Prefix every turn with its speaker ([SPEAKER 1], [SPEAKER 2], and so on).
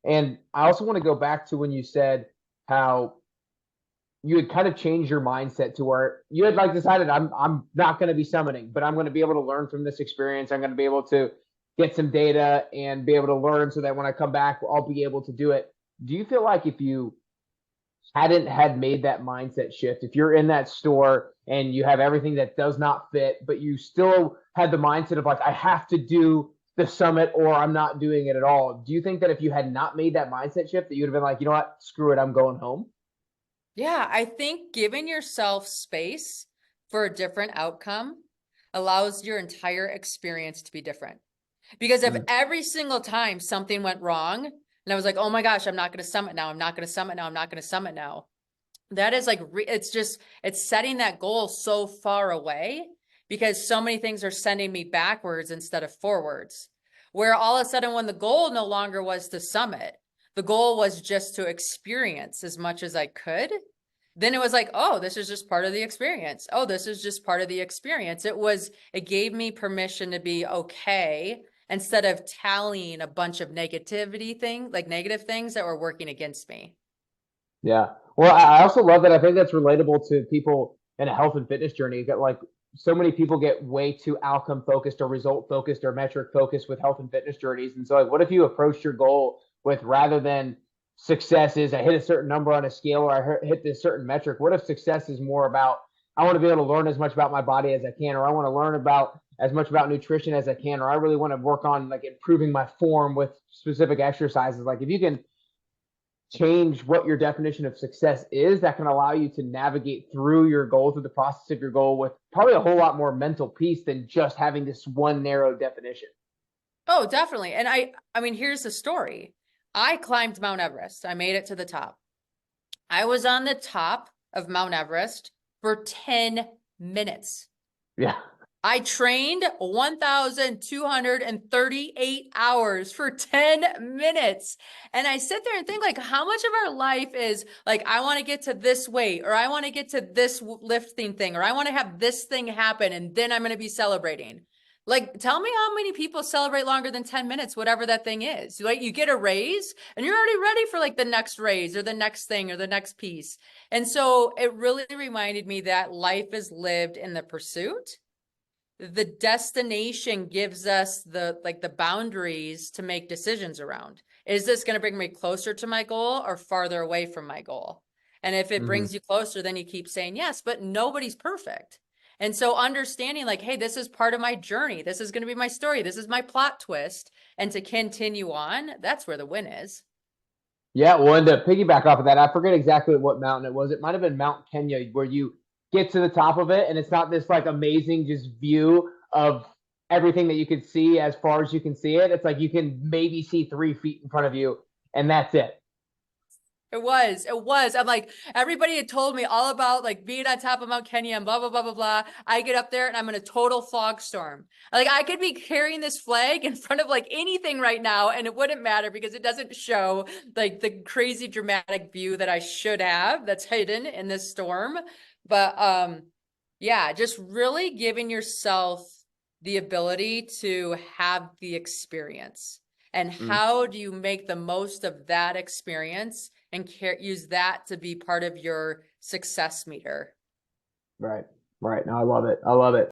[SPEAKER 1] And I also want to go back to when you said how you had kind of changed your mindset to where you had like decided I'm not going to be summiting, but I'm going to be able to learn from this experience. I'm going to be able to get some data and be able to learn so that when I come back, I'll be able to do it. Do you feel like if you hadn't had made that mindset shift, if you're in that store and you have everything that does not fit, but you still had the mindset of like, I have to do the summit or I'm not doing it at all. Do you think that if you had not made that mindset shift, that you'd have been like, you know what, screw it, I'm going home?
[SPEAKER 2] Yeah, I think giving yourself space for a different outcome allows your entire experience to be different. Because if
[SPEAKER 1] Mm.
[SPEAKER 2] every single time something went wrong, and I was like, oh my gosh, I'm not going to summit now, I'm not going to summit now, I'm not going to summit now. That is like, it's just, it's setting that goal so far away because so many things are sending me backwards instead of forwards. Where all of a sudden, when the goal no longer was to summit, the goal was just to experience as much as I could. Then it was like, oh, this is just part of the experience. Oh, this is just part of the experience. It gave me permission to be okay instead of tallying a bunch of like negative things that were working against me.
[SPEAKER 1] Yeah. Well, I also love that. I think that's relatable to people in a health and fitness journey. That like so many people get way too outcome focused or result focused or metric focused with health and fitness journeys. And so, like, what if you approach your goal with rather than success is I hit a certain number on a scale or I hit this certain metric? What if success is more about I want to be able to learn as much about my body as I can, or I want to learn about as much about nutrition as I can, or I really want to work on like improving my form with specific exercises. Like if you can change what your definition of success is, that can allow you to navigate through your goal, through the process of your goal with probably a whole lot more mental peace than just having this one narrow definition.
[SPEAKER 2] Oh, definitely. And I mean, here's the story. I climbed Mount Everest. I made it to the top. I was on the top of Mount Everest for 10 minutes.
[SPEAKER 1] Yeah.
[SPEAKER 2] I trained 1,238 hours for 10 minutes. And I sit there and think like how much of our life is like, I want to get to this weight, or I want to get to this lifting thing, or I want to have this thing happen. And then I'm going to be celebrating. Like, tell me how many people celebrate longer than 10 minutes, whatever that thing is. Like, you get a raise and you're already ready for like the next raise or the next thing or the next piece. And so it really reminded me that life is lived in the pursuit. The destination gives us the boundaries to make decisions around. Is this going to bring me closer to my goal or farther away from my goal? And if it
[SPEAKER 1] Mm-hmm.
[SPEAKER 2] brings you closer, then you keep saying yes, but nobody's perfect. And so understanding like, hey, this is part of my journey. This is going to be my story. This is my plot twist. And to continue on, that's where the win is.
[SPEAKER 1] Yeah. Well, and to piggyback off of that, I forget exactly what mountain it was. It might have been Mount Kenya, where you get to the top of it and it's not this like amazing just view of everything that you could see as far as you can see it. It's like you can maybe see 3 feet in front of you and that's it.
[SPEAKER 2] It was. It was. I'm like, everybody had told me all about like being on top of Mount Kenya and blah, blah, blah, blah, blah. I get up there and I'm in a total fog storm. Like, I could be carrying this flag in front of like anything right now and it wouldn't matter because it doesn't show like the crazy dramatic view that I should have that's hidden in this storm. But yeah, just really giving yourself the ability to have the experience. And
[SPEAKER 1] Mm.
[SPEAKER 2] how do you make the most of that experience and use that to be part of your success meter?
[SPEAKER 1] Right. Right. No, I love it. I love it.